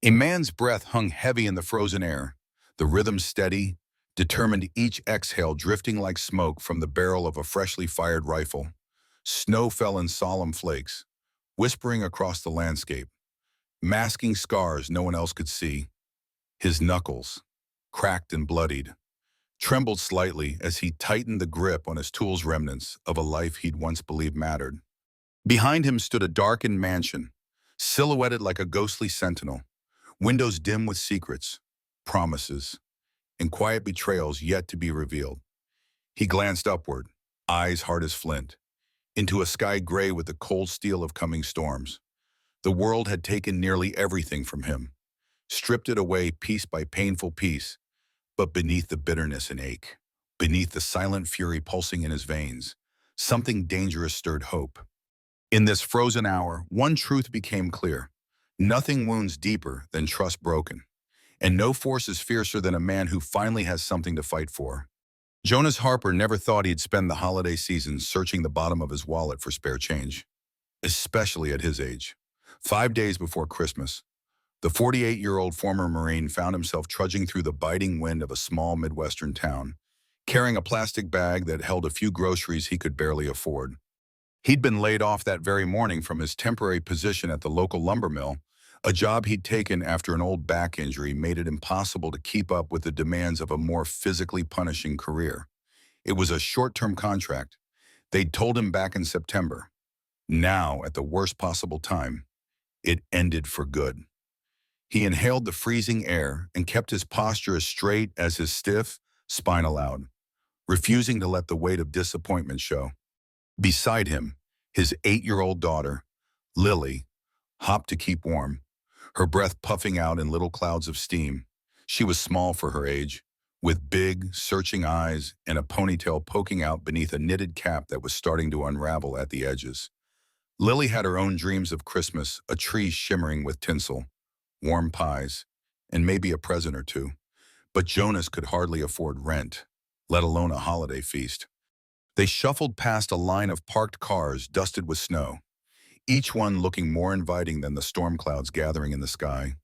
A man's breath hung heavy in the frozen air, the rhythm steady, determined, each exhale drifting like smoke from the barrel of a freshly fired rifle. Snow fell in solemn flakes, whispering across the landscape, masking scars no one else could see. His knuckles, cracked and bloodied, trembled slightly as he tightened the grip on his tools, remnants of a life he'd once believed mattered. Behind him stood a darkened mansion, silhouetted like a ghostly sentinel, windows dim with secrets, promises, and quiet betrayals yet to be revealed. He glanced upward, eyes hard as flint, into a sky gray with the cold steel of coming storms. The world had taken nearly everything from him, stripped it away piece by painful piece, but beneath the bitterness and ache, beneath the silent fury pulsing in his veins, something dangerous stirred hope. In this frozen hour, one truth became clear. Nothing wounds deeper than trust broken, and no force is fiercer than a man who finally has something to fight for. Jonas Harper never thought he'd spend the holiday season searching the bottom of his wallet for spare change, especially at his age. 5 days before Christmas, the 48-year-old former Marine found himself trudging through the biting wind of a small Midwestern town, carrying a plastic bag that held a few groceries he could barely afford. He'd been laid off that very morning from his temporary position at the local lumber mill, a job he'd taken after an old back injury made it impossible to keep up with the demands of a more physically punishing career. It was a short-term contract. They'd told him back in September. Now, at the worst possible time, it ended for good. He inhaled the freezing air and kept his posture as straight as his stiff spine allowed, refusing to let the weight of disappointment show. Beside him, his 8-year-old daughter, Lily, hopped to keep warm, her breath puffing out in little clouds of steam. She was small for her age, with big, searching eyes and a ponytail poking out beneath a knitted cap that was starting to unravel at the edges. Lily had her own dreams of Christmas, a tree shimmering with tinsel, warm pies, and maybe a present or two. But Jonas could hardly afford rent, let alone a holiday feast. They shuffled past a line of parked cars dusted with snow, each one looking more inviting than the storm clouds gathering in the sky.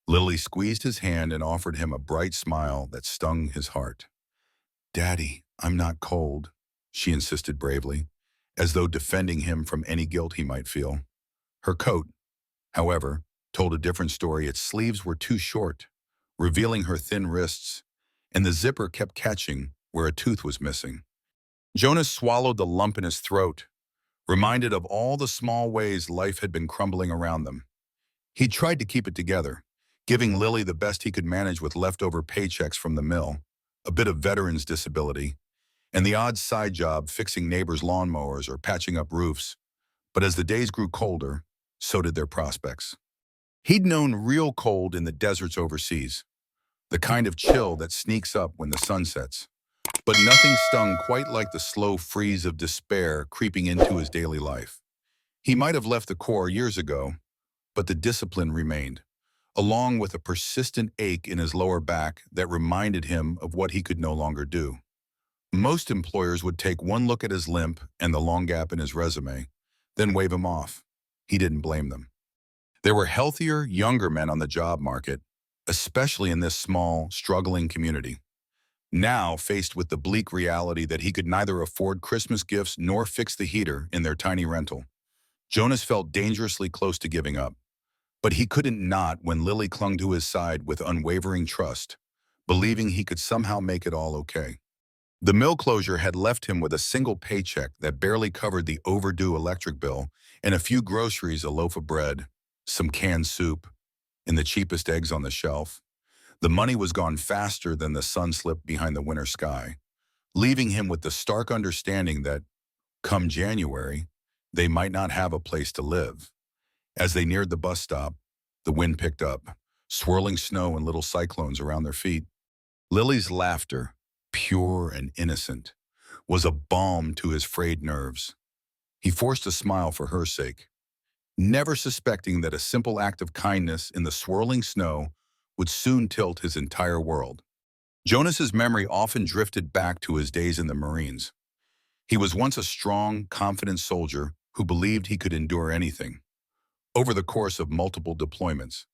Lily squeezed his hand and offered him a bright smile that stung his heart. "Daddy, I'm not cold," she insisted bravely, as though defending him from any guilt he might feel. Her coat, however, told a different story. Its sleeves were too short, revealing her thin wrists, and the zipper kept catching where a tooth was missing. Jonas swallowed the lump in his throat, reminded of all the small ways life had been crumbling around them. He tried to keep it together, giving Lily the best he could manage with leftover paychecks from the mill, a bit of veteran's disability, and the odd side job fixing neighbors' lawnmowers or patching up roofs. But as the days grew colder, so did their prospects. He'd known real cold in the deserts overseas, the kind of chill that sneaks up when the sun sets. But nothing stung quite like the slow freeze of despair creeping into his daily life. He might have left the Corps years ago, but the discipline remained, along with a persistent ache in his lower back that reminded him of what he could no longer do. Most employers would take one look at his limp and the long gap in his resume, then wave him off. He didn't blame them. There were healthier, younger men on the job market, especially in this small, struggling community. Now, faced with the bleak reality that he could neither afford Christmas gifts nor fix the heater in their tiny rental, Jonas felt dangerously close to giving up. But he couldn't not when Lily clung to his side with unwavering trust, believing he could somehow make it all okay. The mill closure had left him with a single paycheck that barely covered the overdue electric bill and a few groceries, a loaf of bread, some canned soup, and the cheapest eggs on the shelf. The money was gone faster than the sun slipped behind the winter sky, leaving him with the stark understanding that, come January, they might not have a place to live. As they neared the bus stop, the wind picked up, swirling snow and little cyclones around their feet. Lily's laughter, pure and innocent, was a balm to his frayed nerves. He forced a smile for her sake, never suspecting that a simple act of kindness in the swirling snow would soon tilt his entire world. Jonas's memory often drifted back to his days in the Marines. He was once a strong, confident soldier who believed he could endure anything. Over the course of multiple deployments,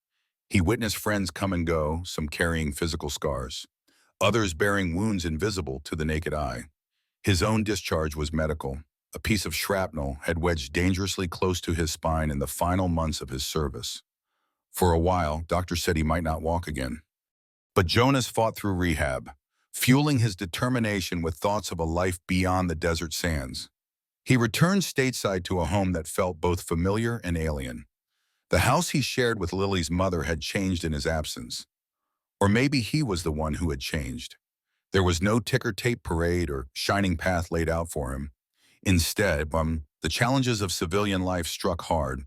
He witnessed friends come and go, some carrying physical scars, others bearing wounds invisible to the naked eye. His own discharge was medical. A piece of shrapnel had wedged dangerously close to his spine in the final months of his service. For a while, doctors said he might not walk again. But Jonas fought through rehab, fueling his determination with thoughts of a life beyond the desert sands. He returned stateside to a home that felt both familiar and alien. The house he shared with Lily's mother had changed in his absence. Or maybe he was the one who had changed. There was no ticker tape parade or shining path laid out for him. Instead, the challenges of civilian life struck hard.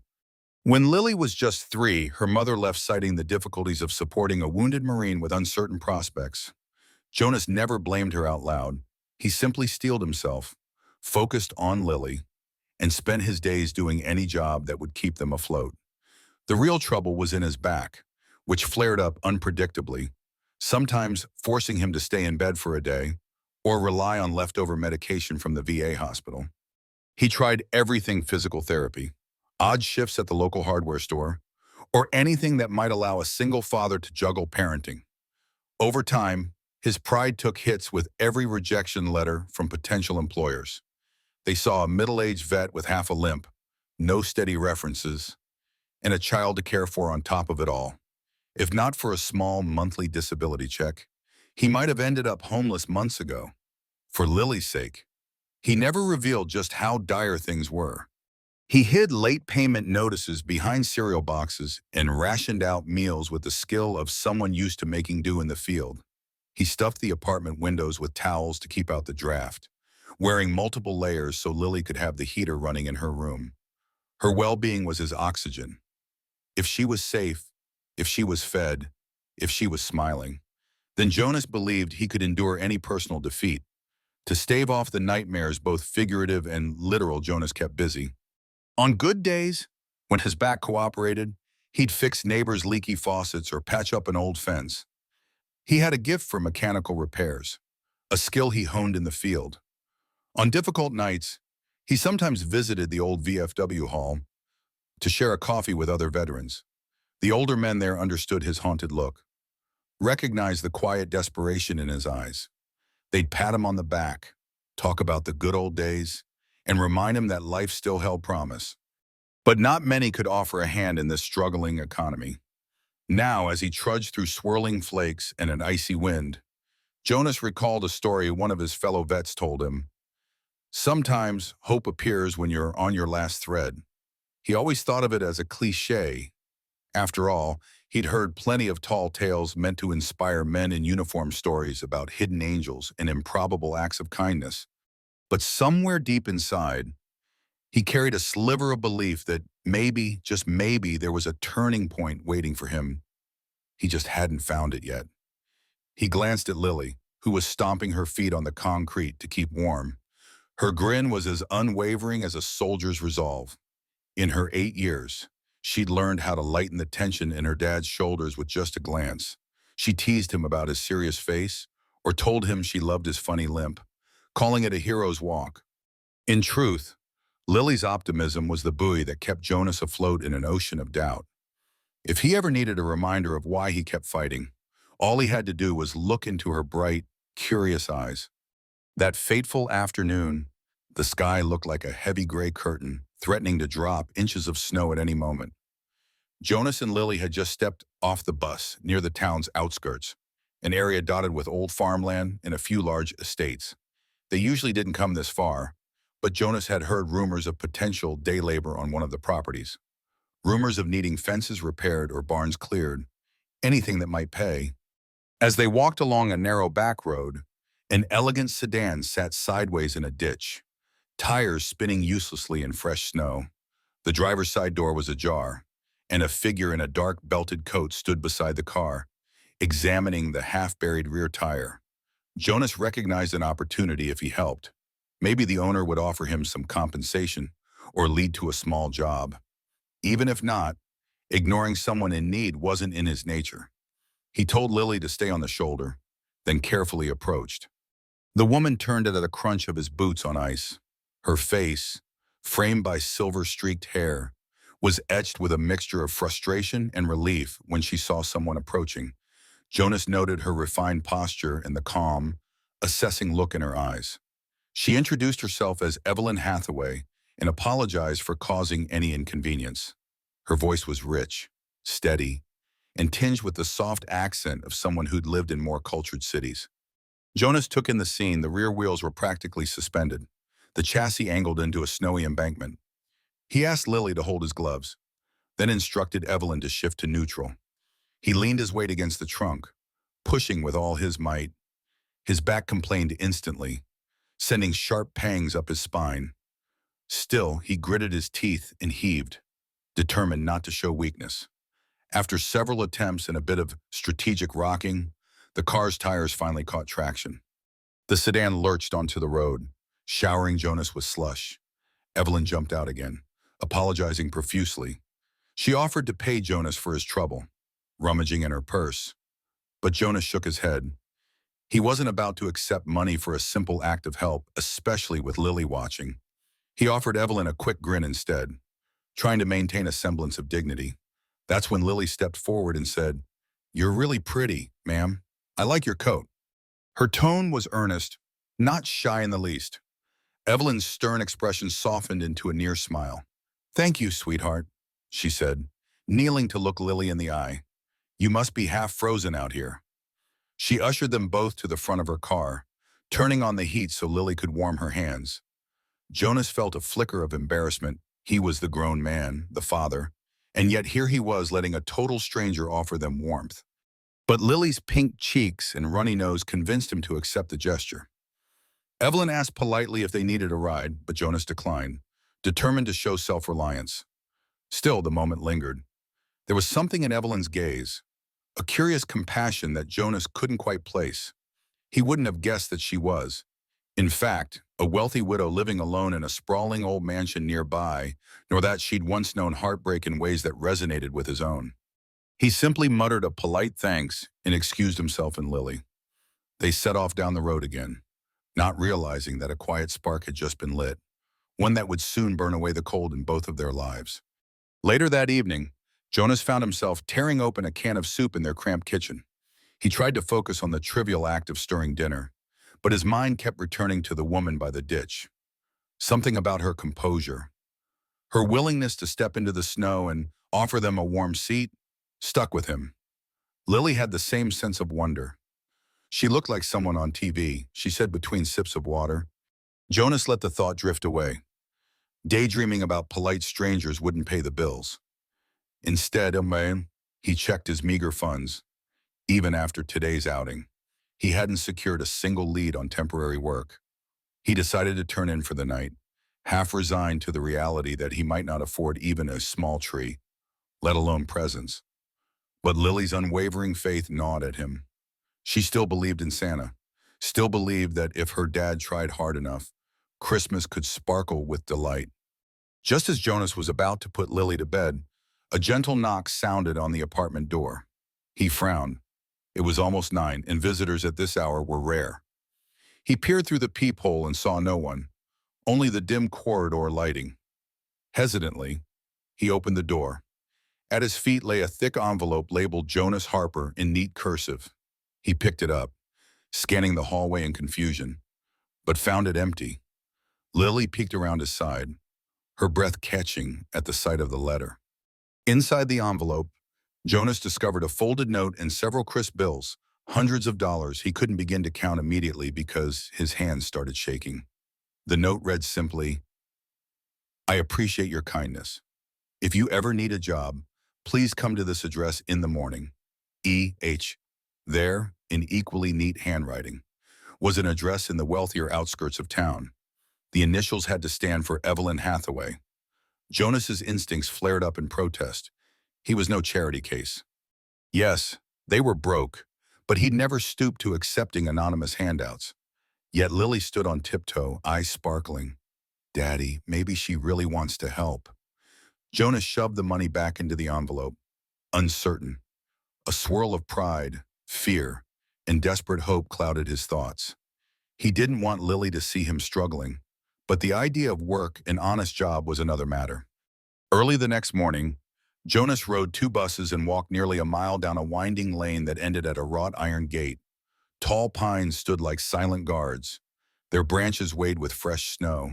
When Lily was just 3, her mother left citing the difficulties of supporting a wounded Marine with uncertain prospects. Jonas never blamed her out loud. He simply steeled himself, focused on Lily, and spent his days doing any job that would keep them afloat. The real trouble was in his back, which flared up unpredictably, sometimes forcing him to stay in bed for a day or rely on leftover medication from the VA hospital. He tried everything: physical therapy, odd shifts at the local hardware store, or anything that might allow a single father to juggle parenting. Over time, his pride took hits with every rejection letter from potential employers. They saw a middle-aged vet with half a limp, no steady references, and a child to care for on top of it all. If not for a small monthly disability check, he might have ended up homeless months ago. For Lily's sake, he never revealed just how dire things were. He hid late payment notices behind cereal boxes and rationed out meals with the skill of someone used to making do in the field. He stuffed the apartment windows with towels to keep out the draft, wearing multiple layers so Lily could have the heater running in her room. Her well-being was his oxygen. If she was safe, if she was fed, if she was smiling, then Jonas believed he could endure any personal defeat. To stave off the nightmares, both figurative and literal, Jonas kept busy. On good days, when his back cooperated, he'd fix neighbors' leaky faucets or patch up an old fence. He had a gift for mechanical repairs, a skill he honed in the field. On difficult nights, he sometimes visited the old VFW hall to share a coffee with other veterans. The older men there understood his haunted look, recognized the quiet desperation in his eyes. They'd pat him on the back, talk about the good old days, and remind him that life still held promise. But not many could offer a hand in this struggling economy. Now, as he trudged through swirling flakes and an icy wind, Jonas recalled a story one of his fellow vets told him. Sometimes hope appears when you're on your last thread. He always thought of it as a cliché. After all, he'd heard plenty of tall tales meant to inspire men in uniform stories about hidden angels and improbable acts of kindness. But somewhere deep inside, he carried a sliver of belief that maybe, just maybe, there was a turning point waiting for him. He just hadn't found it yet. He glanced at Lily, who was stomping her feet on the concrete to keep warm. Her grin was as unwavering as a soldier's resolve. In her 8 years, she'd learned how to lighten the tension in her dad's shoulders with just a glance. She teased him about his serious face or told him she loved his funny limp, calling it a hero's walk. In truth, Lily's optimism was the buoy that kept Jonas afloat in an ocean of doubt. If he ever needed a reminder of why he kept fighting, all he had to do was look into her bright, curious eyes. That fateful afternoon, the sky looked like a heavy gray curtain, threatening to drop inches of snow at any moment. Jonas and Lily had just stepped off the bus near the town's outskirts, an area dotted with old farmland and a few large estates. They usually didn't come this far, but Jonas had heard rumors of potential day labor on one of the properties. Rumors of needing fences repaired or barns cleared, anything that might pay. As they walked along a narrow back road, an elegant sedan sat sideways in a ditch, tires spinning uselessly in fresh snow. The driver's side door was ajar, and a figure in a dark belted coat stood beside the car, examining the half-buried rear tire. Jonas recognized an opportunity if he helped. Maybe the owner would offer him some compensation or lead to a small job. Even if not, ignoring someone in need wasn't in his nature. He told Lily to stay on the shoulder, then carefully approached. The woman turned at a crunch of his boots on ice. Her face, framed by silver-streaked hair, was etched with a mixture of frustration and relief when she saw someone approaching. Jonas noted her refined posture and the calm, assessing look in her eyes. She introduced herself as Evelyn Hathaway and apologized for causing any inconvenience. Her voice was rich, steady, and tinged with the soft accent of someone who'd lived in more cultured cities. Jonas took in the scene. The rear wheels were practically suspended, the chassis angled into a snowy embankment. He asked Lily to hold his gloves, then instructed Evelyn to shift to neutral. He leaned his weight against the trunk, pushing with all his might. His back complained instantly, sending sharp pangs up his spine. Still, he gritted his teeth and heaved, determined not to show weakness. After several attempts and a bit of strategic rocking, the car's tires finally caught traction. The sedan lurched onto the road, showering Jonas with slush. Evelyn jumped out again, apologizing profusely. She offered to pay Jonas for his trouble, rummaging in her purse. But Jonas shook his head. He wasn't about to accept money for a simple act of help, especially with Lily watching. He offered Evelyn a quick grin instead, trying to maintain a semblance of dignity. That's when Lily stepped forward and said, "You're really pretty, ma'am. I like your coat." Her tone was earnest, not shy in the least. Evelyn's stern expression softened into a near smile. "Thank you, sweetheart," she said, kneeling to look Lily in the eye. "You must be half frozen out here." She ushered them both to the front of her car, turning on the heat so Lily could warm her hands. Jonas felt a flicker of embarrassment. He was the grown man, the father, and yet here he was letting a total stranger offer them warmth. But Lily's pink cheeks and runny nose convinced him to accept the gesture. Evelyn asked politely if they needed a ride, but Jonas declined, determined to show self-reliance. Still, the moment lingered. There was something in Evelyn's gaze, a curious compassion that Jonas couldn't quite place. He wouldn't have guessed that she was, in fact, a wealthy widow living alone in a sprawling old mansion nearby, nor that she'd once known heartbreak in ways that resonated with his own. He simply muttered a polite thanks and excused himself and Lily. They set off down the road again, not realizing that a quiet spark had just been lit, one that would soon burn away the cold in both of their lives. Later that evening, Jonas found himself tearing open a can of soup in their cramped kitchen. He tried to focus on the trivial act of stirring dinner, but his mind kept returning to the woman by the ditch. Something about her composure, her willingness to step into the snow and offer them a warm seat, stuck with him. Lily had the same sense of wonder. "She looked like someone on TV," she said between sips of water. Jonas let the thought drift away. Daydreaming about polite strangers wouldn't pay the bills. Instead, he checked his meager funds. Even after today's outing, he hadn't secured a single lead on temporary work. He decided to turn in for the night, half resigned to the reality that he might not afford even a small tree, let alone presents. But Lily's unwavering faith gnawed at him. She still believed in Santa, still believed that if her dad tried hard enough, Christmas could sparkle with delight. Just as Jonas was about to put Lily to bed, a gentle knock sounded on the apartment door. He frowned. It was almost 9, and visitors at this hour were rare. He peered through the peephole and saw no one, only the dim corridor lighting. Hesitantly, he opened the door. At his feet lay a thick envelope labeled Jonas Harper in neat cursive. He picked it up, scanning the hallway in confusion, but found it empty. Lily peeked around his side, her breath catching at the sight of the letter. Inside the envelope, Jonas discovered a folded note and several crisp bills, hundreds of dollars he couldn't begin to count immediately because his hands started shaking. The note read simply, "I appreciate your kindness. If you ever need a job, please come to this address in the morning. E.H." There, in equally neat handwriting, was an address in the wealthier outskirts of town. The initials had to stand for Evelyn Hathaway. Jonas's instincts flared up in protest. He was no charity case. Yes, they were broke, but he'd never stooped to accepting anonymous handouts. Yet Lily stood on tiptoe, eyes sparkling. Daddy, maybe she really wants to help. Jonas shoved the money back into the envelope, uncertain. A swirl of pride, fear, and desperate hope clouded his thoughts. He didn't want Lily to see him struggling, but the idea of work, an honest job, was another matter. Early the next morning, Jonas rode 2 buses and walked nearly a mile down a winding lane that ended at a wrought iron gate. Tall pines stood like silent guards, their branches weighted with fresh snow.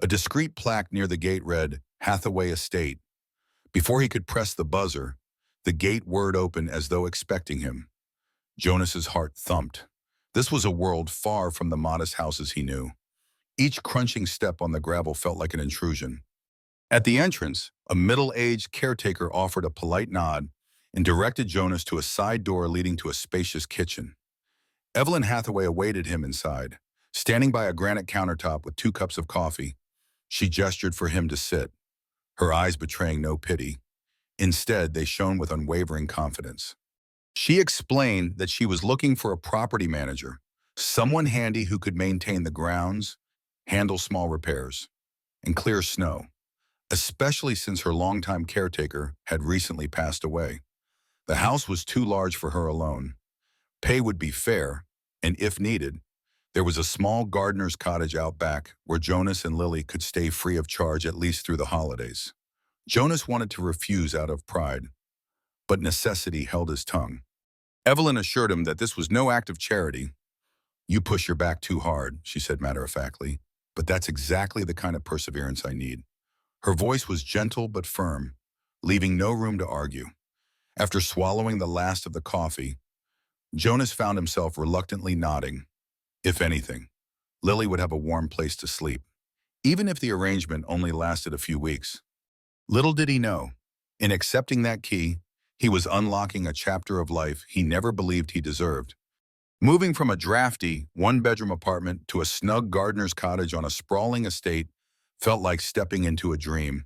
A discreet plaque near the gate read, Hathaway Estate. Before he could press the buzzer, the gate whirred open as though expecting him. Jonas's heart thumped. This was a world far from the modest houses he knew. Each crunching step on the gravel felt like an intrusion. At the entrance, a middle-aged caretaker offered a polite nod and directed Jonas to a side door leading to a spacious kitchen. Evelyn Hathaway awaited him inside, standing by a granite countertop with 2 cups of coffee. She gestured for him to sit, her eyes betraying no pity. Instead, they shone with unwavering confidence. She explained that she was looking for a property manager, someone handy who could maintain the grounds, handle small repairs, and clear snow, especially since her longtime caretaker had recently passed away. The house was too large for her alone. Pay would be fair, and if needed, there was a small gardener's cottage out back where Jonas and Lily could stay free of charge at least through the holidays. Jonas wanted to refuse out of pride, but necessity held his tongue. Evelyn assured him that this was no act of charity. You push your back too hard, she said matter-of-factly, but that's exactly the kind of perseverance I need. Her voice was gentle but firm, leaving no room to argue. After swallowing the last of the coffee, Jonas found himself reluctantly nodding. If anything, Lily would have a warm place to sleep, even if the arrangement only lasted a few weeks. Little did he know, in accepting that key, he was unlocking a chapter of life he never believed he deserved. Moving from a drafty, 1-bedroom apartment to a snug gardener's cottage on a sprawling estate felt like stepping into a dream,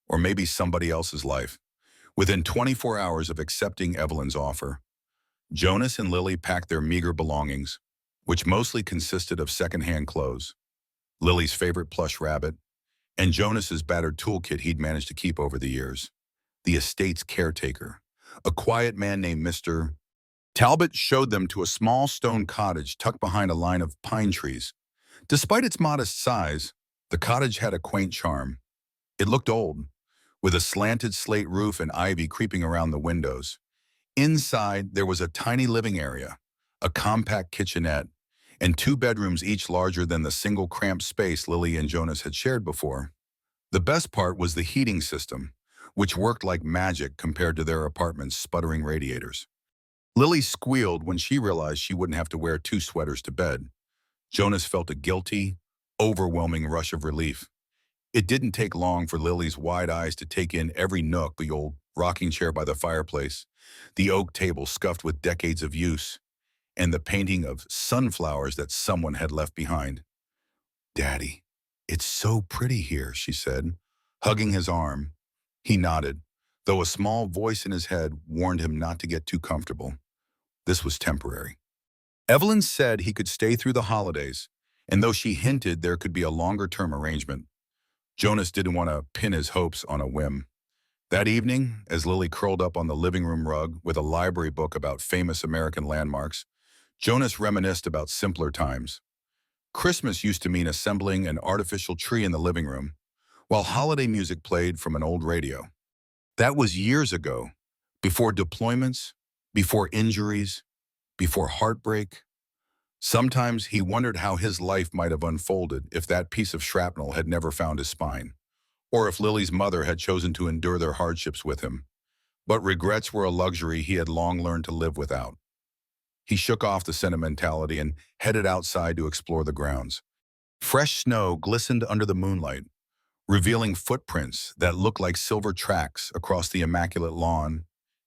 or maybe somebody else's life. Within 24 hours of accepting Evelyn's offer, Jonas and Lily packed their meager belongings, which mostly consisted of secondhand clothes, Lily's favorite plush rabbit, and Jonas's battered toolkit he'd managed to keep over the years. The estate's caretaker, a quiet man named Mr. Talbot, showed them to a small stone cottage tucked behind a line of pine trees. Despite its modest size, the cottage had a quaint charm. It looked old, with a slanted slate roof and ivy creeping around the windows. Inside, there was a tiny living area, a compact kitchenette, and 2 bedrooms each larger than the single cramped space Lily and Jonas had shared before. The best part was the heating system, which worked like magic compared to their apartment's sputtering radiators. Lily squealed when she realized she wouldn't have to wear 2 sweaters to bed. Jonas felt a guilty, overwhelming rush of relief. It didn't take long for Lily's wide eyes to take in every nook: the old rocking chair by the fireplace, the oak table scuffed with decades of use, and the painting of sunflowers that someone had left behind. "Daddy, it's so pretty here," she said, hugging his arm. He nodded, though a small voice in his head warned him not to get too comfortable. This was temporary. Evelyn said he could stay through the holidays, and though she hinted there could be a longer-term arrangement, Jonas didn't want to pin his hopes on a whim. That evening, as Lily curled up on the living room rug with a library book about famous American landmarks, Jonas reminisced about simpler times. Christmas used to mean assembling an artificial tree in the living room, while holiday music played from an old radio. That was years ago, before deployments, before injuries, before heartbreak. Sometimes he wondered how his life might have unfolded if that piece of shrapnel had never found his spine, or if Lily's mother had chosen to endure their hardships with him. But regrets were a luxury he had long learned to live without. He shook off the sentimentality and headed outside to explore the grounds. Fresh snow glistened under the moonlight, revealing footprints that looked like silver tracks across the immaculate lawn.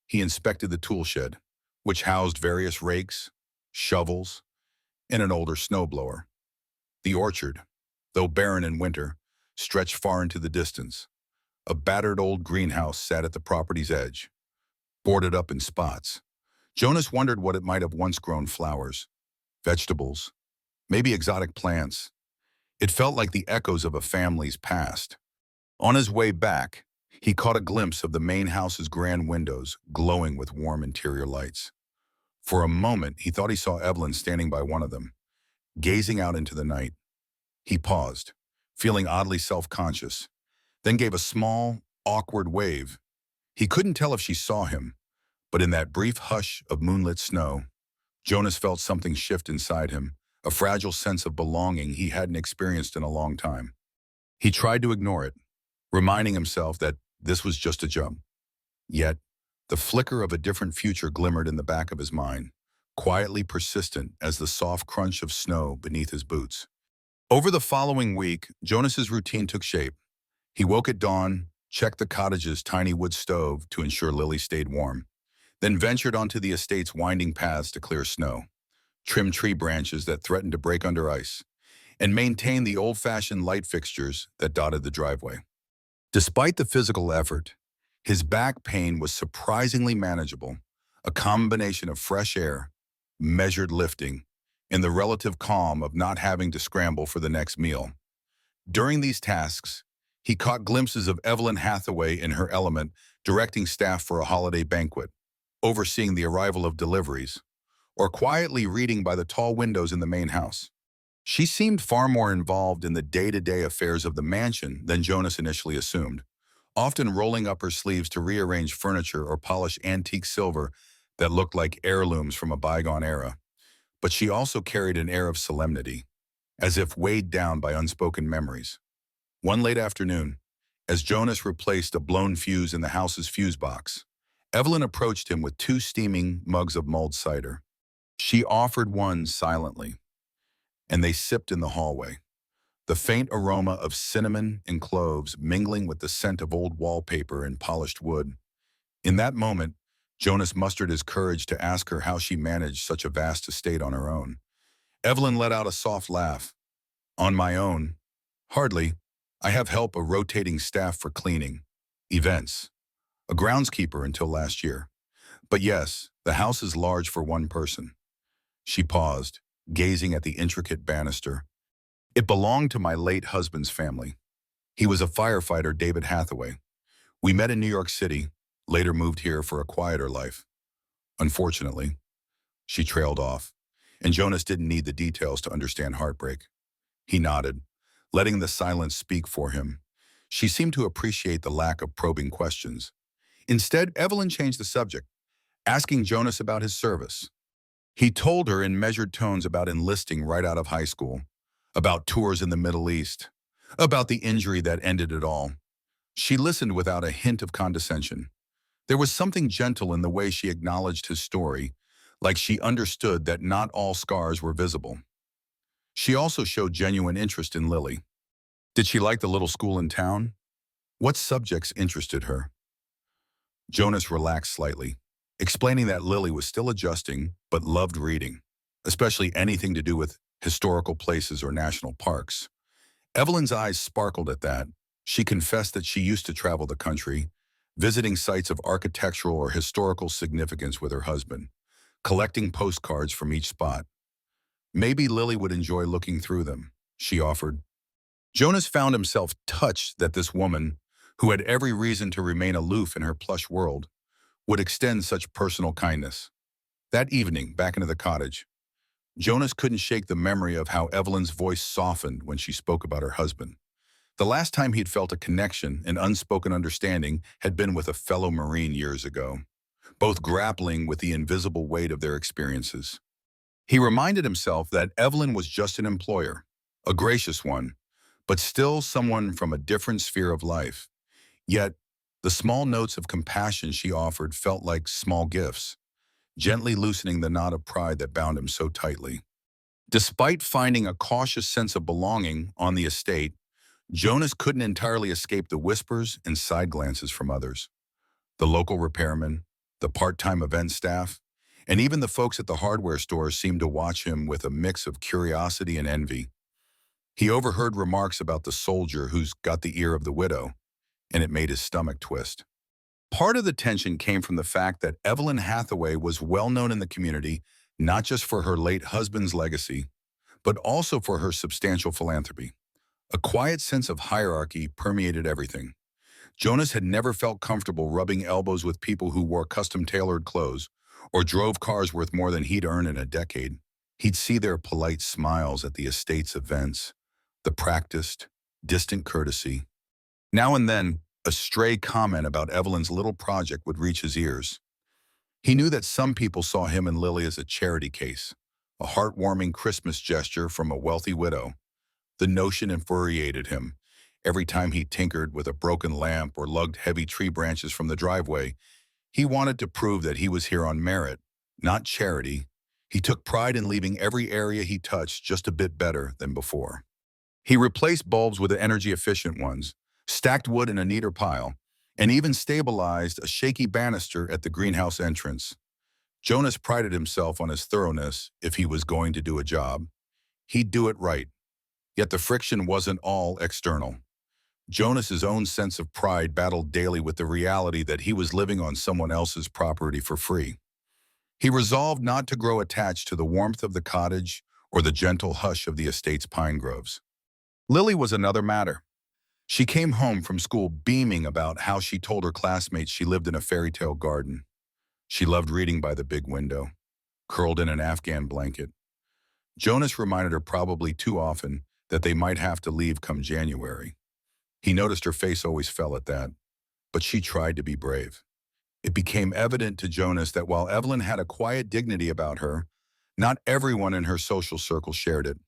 He inspected the tool shed, which housed various rakes, shovels, and an older snowblower. The orchard, though barren in winter, stretched far into the distance. A battered old greenhouse sat at the property's edge, boarded up in spots. Jonas wondered what it might have once grown: flowers, vegetables, maybe exotic plants. It felt like the echoes of a family's past. On his way back, he caught a glimpse of the main house's grand windows glowing with warm interior lights. For a moment, he thought he saw Evelyn standing by one of them, gazing out into the night. He paused, feeling oddly self-conscious, then gave a small, awkward wave. He couldn't tell if she saw him, but in that brief hush of moonlit snow, Jonas felt something shift inside him, a fragile sense of belonging he hadn't experienced in a long time. He tried to ignore it, reminding himself that this was just a jump. Yet, the flicker of a different future glimmered in the back of his mind, quietly persistent as the soft crunch of snow beneath his boots. Over the following week, Jonas's routine took shape. He woke at dawn, checked the cottage's tiny wood stove to ensure Lily stayed warm, then ventured onto the estate's winding paths to clear snow, trim tree branches that threatened to break under ice, and maintain the old-fashioned light fixtures that dotted the driveway. Despite the physical effort, his back pain was surprisingly manageable, a combination of fresh air, measured lifting, and the relative calm of not having to scramble for the next meal. During these tasks, he caught glimpses of Evelyn Hathaway in her element, directing staff for a holiday banquet, overseeing the arrival of deliveries, or quietly reading by the tall windows in the main house. She seemed far more involved in the day-to-day affairs of the mansion than Jonas initially assumed, often rolling up her sleeves to rearrange furniture or polish antique silver that looked like heirlooms from a bygone era. But she also carried an air of solemnity, as if weighed down by unspoken memories. One late afternoon, as Jonas replaced a blown fuse in the house's fuse box, Evelyn approached him with 2 steaming mugs of mulled cider. She offered one silently, and they sipped in the hallway, the faint aroma of cinnamon and cloves mingling with the scent of old wallpaper and polished wood. In that moment, Jonas mustered his courage to ask her how she managed such a vast estate on her own. Evelyn let out a soft laugh. "On my own? Hardly. I have help, a rotating staff for cleaning, events, a groundskeeper until last year. But yes, the house is large for one person." She paused, gazing at the intricate banister. "It belonged to my late husband's family. He was a firefighter, David Hathaway. We met in New York City, later moved here for a quieter life. Unfortunately," she trailed off, and Jonas didn't need the details to understand heartbreak. He nodded, letting the silence speak for him. She seemed to appreciate the lack of probing questions. Instead, Evelyn changed the subject, asking Jonas about his service. He told her in measured tones about enlisting right out of high school, about tours in the Middle East, about the injury that ended it all. She listened without a hint of condescension. There was something gentle in the way she acknowledged his story, like she understood that not all scars were visible. She also showed genuine interest in Lily. Did she like the little school in town? What subjects interested her? Jonas relaxed slightly, explaining that Lily was still adjusting but loved reading, especially anything to do with historical places or national parks. Evelyn's eyes sparkled at that. She confessed that she used to travel the country, visiting sites of architectural or historical significance with her husband, collecting postcards from each spot. Maybe Lily would enjoy looking through them, she offered. Jonas found himself touched that this woman, who had every reason to remain aloof in her plush world, would extend such personal kindness. That evening, back into the cottage, Jonas couldn't shake the memory of how Evelyn's voice softened when she spoke about her husband. The last time he'd felt a connection, an unspoken understanding, had been with a fellow Marine years ago, both grappling with the invisible weight of their experiences. He reminded himself that Evelyn was just an employer, a gracious one, but still someone from a different sphere of life. Yet, the small notes of compassion she offered felt like small gifts, gently loosening the knot of pride that bound him so tightly. Despite finding a cautious sense of belonging on the estate, Jonas couldn't entirely escape the whispers and side glances from others. The local repairman, the part-time event staff, and even the folks at the hardware store seemed to watch him with a mix of curiosity and envy. He overheard remarks about the soldier who's got the ear of the widow, and it made his stomach twist. Part of the tension came from the fact that Evelyn Hathaway was well known in the community, not just for her late husband's legacy, but also for her substantial philanthropy. A quiet sense of hierarchy permeated everything. Jonas had never felt comfortable rubbing elbows with people who wore custom-tailored clothes or drove cars worth more than he'd earned in a decade. He'd see their polite smiles at the estate's events, the practiced, distant courtesy. Now and then, A stray comment about Evelyn's little project would reach his ears. He knew that some people saw him and Lily as a charity case, a heartwarming Christmas gesture from a wealthy widow. The notion infuriated him. Every time he tinkered with a broken lamp or lugged heavy tree branches from the driveway, he wanted to prove that he was here on merit, not charity. He took pride in leaving every area he touched just a bit better than before. He replaced bulbs with energy-efficient ones, stacked wood in a neater pile, and even stabilized a shaky banister at the greenhouse entrance. Jonas prided himself on his thoroughness. If he was going to do a job, he'd do it right. Yet the friction wasn't all external. Jonas's own sense of pride battled daily with the reality that he was living on someone else's property for free. He resolved not to grow attached to the warmth of the cottage or the gentle hush of the estate's pine groves. Lily was another matter. She came home from school beaming about how she told her classmates she lived in a fairy tale garden. She loved reading by the big window, curled in an Afghan blanket. Jonas reminded her probably too often that they might have to leave come January. He noticed her face always fell at that, but she tried to be brave. It became evident to Jonas that while Evelyn had a quiet dignity about her, not everyone in her social circle shared it.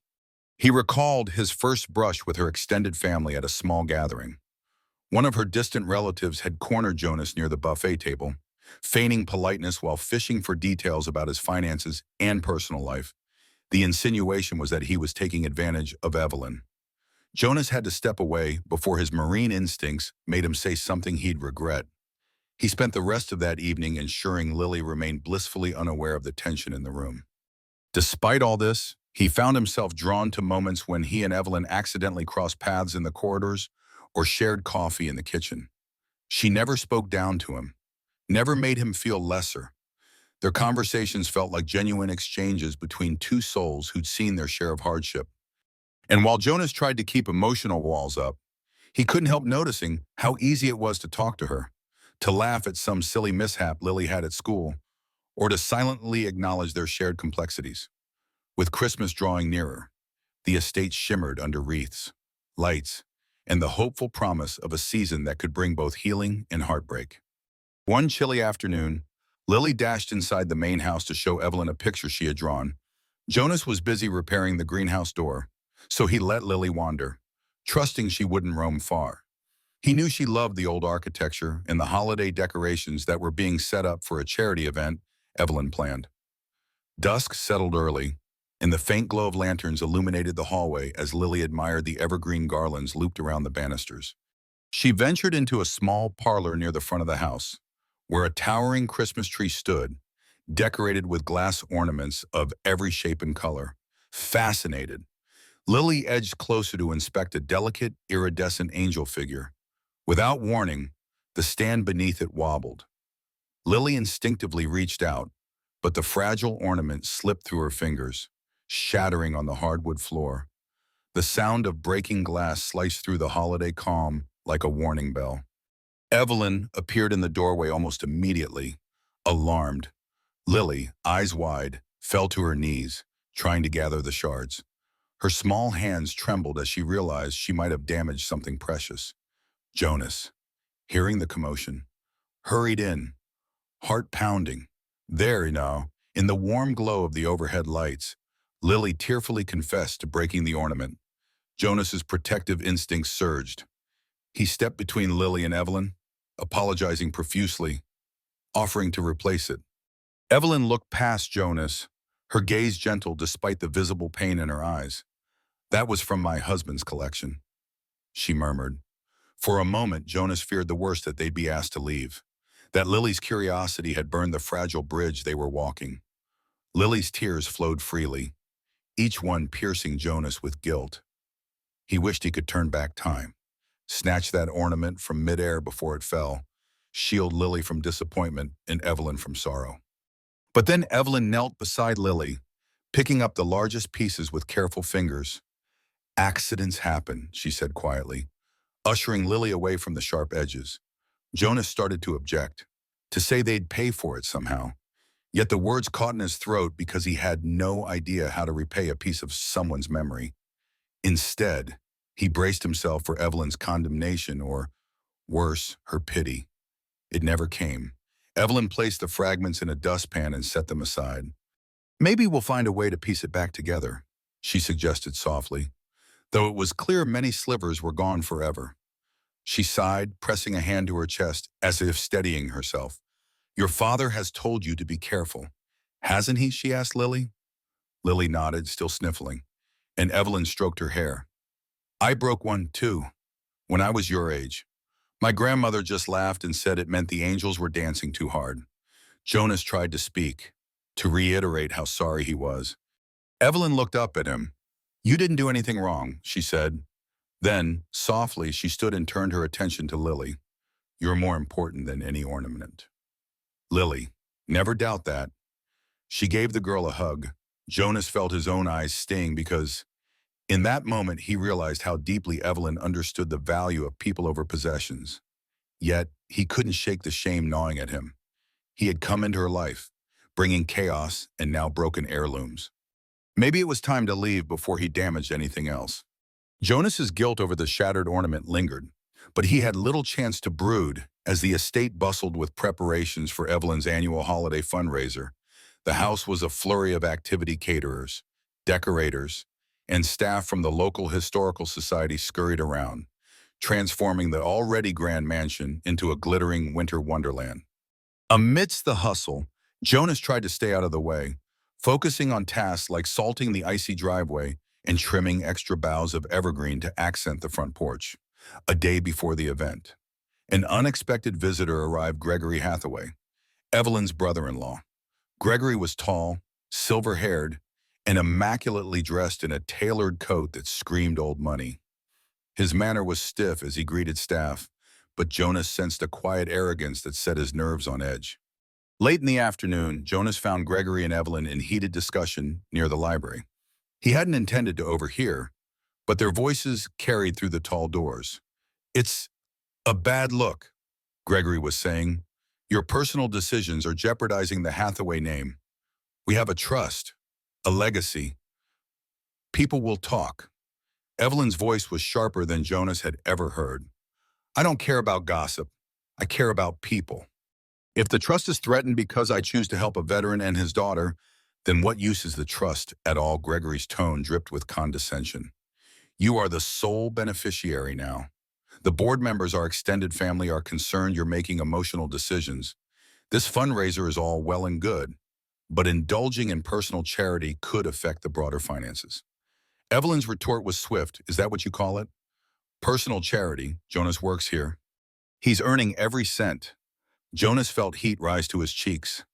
He recalled his first brush with her extended family at a small gathering. One of her distant relatives had cornered Jonas near the buffet table, feigning politeness while fishing for details about his finances and personal life. The insinuation was that he was taking advantage of Evelyn. Jonas had to step away before his marine instincts made him say something he'd regret. He spent the rest of that evening ensuring Lily remained blissfully unaware of the tension in the room. Despite all this, he found himself drawn to moments when he and Evelyn accidentally crossed paths in the corridors or shared coffee in the kitchen. She never spoke down to him, never made him feel lesser. Their conversations felt like genuine exchanges between two souls who'd seen their share of hardship. And while Jonas tried to keep emotional walls up, he couldn't help noticing how easy it was to talk to her, to laugh at some silly mishap Lily had at school, or to silently acknowledge their shared complexities. With Christmas drawing nearer, the estate shimmered under wreaths, lights, and the hopeful promise of a season that could bring both healing and heartbreak. One chilly afternoon, Lily dashed inside the main house to show Evelyn a picture she had drawn. Jonas was busy repairing the greenhouse door, so he let Lily wander, trusting she wouldn't roam far. He knew she loved the old architecture and the holiday decorations that were being set up for a charity event Evelyn planned. Dusk settled early, and the faint glow of lanterns illuminated the hallway as Lily admired the evergreen garlands looped around the banisters. She ventured into a small parlor near the front of the house, where a towering Christmas tree stood, decorated with glass ornaments of every shape and color. Fascinated, Lily edged closer to inspect a delicate, iridescent angel figure. Without warning, the stand beneath it wobbled. Lily instinctively reached out, but the fragile ornament slipped through her fingers, shattering on the hardwood floor. The sound of breaking glass sliced through the holiday calm like a warning bell. Evelyn appeared in the doorway almost immediately, alarmed. Lily, eyes wide, fell to her knees, trying to gather the shards. Her small hands trembled as she realized she might have damaged something precious. Jonas, hearing the commotion, hurried in, heart pounding. There, in the warm glow of the overhead lights, Lily tearfully confessed to breaking the ornament. Jonas's protective instincts surged. He stepped between Lily and Evelyn, apologizing profusely, offering to replace it. Evelyn looked past Jonas, her gaze gentle despite the visible pain in her eyes. "That was from my husband's collection," she murmured. For a moment, Jonas feared the worst, that they'd be asked to leave, that Lily's curiosity had burned the fragile bridge they were walking. Lily's tears flowed freely, each one piercing Jonas with guilt. He wished he could turn back time, snatch that ornament from midair before it fell, shield Lily from disappointment and Evelyn from sorrow. But then Evelyn knelt beside Lily, picking up the largest pieces with careful fingers. "Accidents happen," she said quietly, ushering Lily away from the sharp edges. Jonas started to object, to say they'd pay for it somehow. Yet the words caught in his throat because he had no idea how to repay a piece of someone's memory. Instead, he braced himself for Evelyn's condemnation, or Worse, her pity. It never came. Evelyn placed the fragments in a dustpan and set them aside. Maybe we'll find a way to piece it back together, she suggested softly, though it was clear many slivers were gone forever. She sighed, pressing a hand to her chest as if steadying herself. Your father has told you to be careful, hasn't he? She asked Lily. Lily nodded, still sniffling, and Evelyn stroked her hair. I broke one too, when I was your age. My grandmother just laughed and said it meant the angels were dancing too hard. Jonas tried to speak, to reiterate how sorry he was. Evelyn looked up at him. You didn't do anything wrong, she said. Then, softly, she stood and turned her attention to Lily. You're more important than any ornament. Lily, never doubt that. She gave the girl a hug. Jonas felt his own eyes sting because, in that moment, he realized how deeply Evelyn understood the value of people over possessions. Yet, he couldn't shake the shame gnawing at him. He had come into her life, bringing chaos and now broken heirlooms. Maybe it was time to leave before he damaged anything else. Jonas's guilt over the shattered ornament lingered, but he had little chance to brood as the estate bustled with preparations for Evelyn's annual holiday fundraiser. The house was a flurry of activity caterers, decorators, and staff from the local historical society scurried around, transforming the already grand mansion into a glittering winter wonderland. Amidst the hustle, Jonas tried to stay out of the way, focusing on tasks like salting the icy driveway and trimming extra boughs of evergreen to accent the front porch. A day before the event, an unexpected visitor arrived, Gregory Hathaway, Evelyn's brother-in-law. Gregory was tall, silver-haired, and immaculately dressed in a tailored coat that screamed old money. His manner was stiff as he greeted staff, but Jonas sensed a quiet arrogance that set his nerves on edge. Late in the afternoon, Jonas found Gregory and Evelyn in heated discussion near the library. He hadn't intended to overhear, but their voices carried through the tall doors. It's a bad look, Gregory was saying. Your personal decisions are jeopardizing the Hathaway name. We have a trust, a legacy. People will talk. Evelyn's voice was sharper than Jonas had ever heard. I don't care about gossip. I care about people. If the trust is threatened because I choose to help a veteran and his daughter, then what use is the trust at all? Gregory's tone dripped with condescension. You are the sole beneficiary now. The board members, our extended family, are concerned you're making emotional decisions. This fundraiser is all well and good, but indulging in personal charity could affect the broader finances. Evelyn's retort was swift. Is that what you call it? Personal charity. Jonas works here. He's earning every cent. Jonas felt heat rise to his cheeks.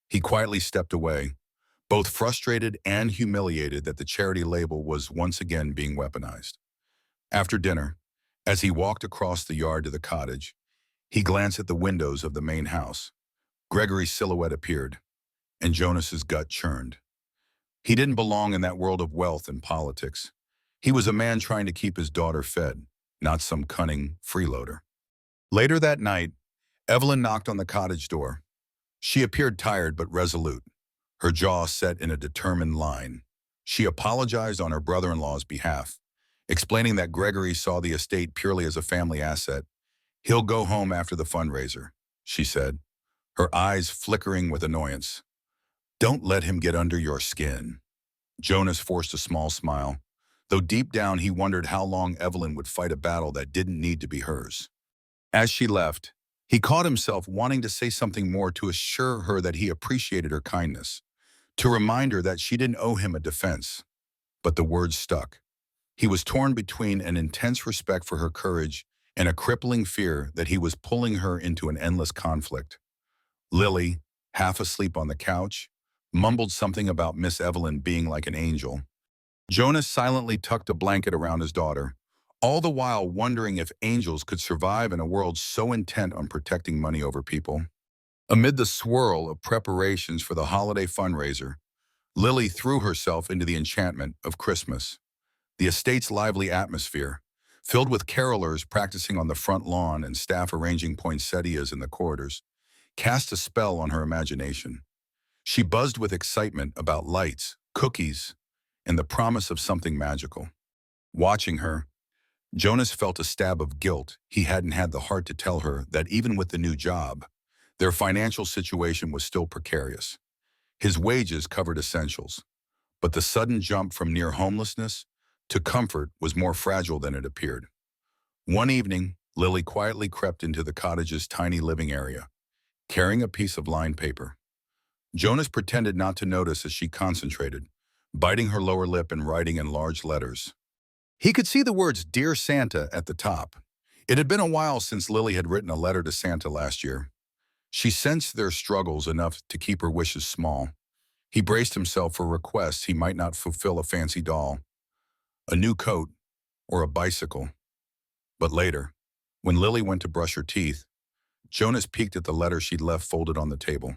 He quietly stepped away, both frustrated and humiliated that the charity label was once again being weaponized. After dinner, as he walked across the yard to the cottage, he glanced at the windows of the main house. Gregory's silhouette appeared, and Jonas's gut churned. He didn't belong in that world of wealth and politics. He was a man trying to keep his daughter fed, not some cunning freeloader. Later that night, Evelyn knocked on the cottage door. She appeared tired but resolute, her jaw set in a determined line. She apologized on her brother-in-law's behalf, explaining that Gregory saw the estate purely as a family asset. He'll go home after the fundraiser, she said, her eyes flickering with annoyance. Don't let him get under your skin. Jonas forced a small smile, though deep down he wondered how long Evelyn would fight a battle that didn't need to be hers. As she left, he caught himself wanting to say something more to assure her that he appreciated her kindness, to remind her that she didn't owe him a defense. But the words stuck. He was torn between an intense respect for her courage and a crippling fear that he was pulling her into an endless conflict. Lily, half asleep on the couch, mumbled something about Miss Evelyn being like an angel. Jonas silently tucked a blanket around his daughter, all the while wondering if angels could survive in a world so intent on protecting money over people. Amid the swirl of preparations for the holiday fundraiser, Lily threw herself into the enchantment of Christmas. The estate's lively atmosphere, filled with carolers practicing on the front lawn and staff arranging poinsettias in the corridors, cast a spell on her imagination. She buzzed with excitement about lights, cookies, and the promise of something magical. Watching her, Jonas felt a stab of guilt. He hadn't had the heart to tell her that even with the new job, their financial situation was still precarious. His wages covered essentials, but the sudden jump from near homelessness to comfort was more fragile than it appeared. One evening, Lily quietly crept into the cottage's tiny living area, carrying a piece of lined paper. Jonas pretended not to notice as she concentrated, biting her lower lip and writing in large letters. He could see the words "Dear Santa" at the top. It had been a while since Lily had written a letter to Santa last year. She sensed their struggles enough to keep her wishes small. He braced himself for requests he might not fulfill: a fancy doll, a new coat, or a bicycle. But later, when Lily went to brush her teeth, Jonas peeked at the letter she'd left folded on the table.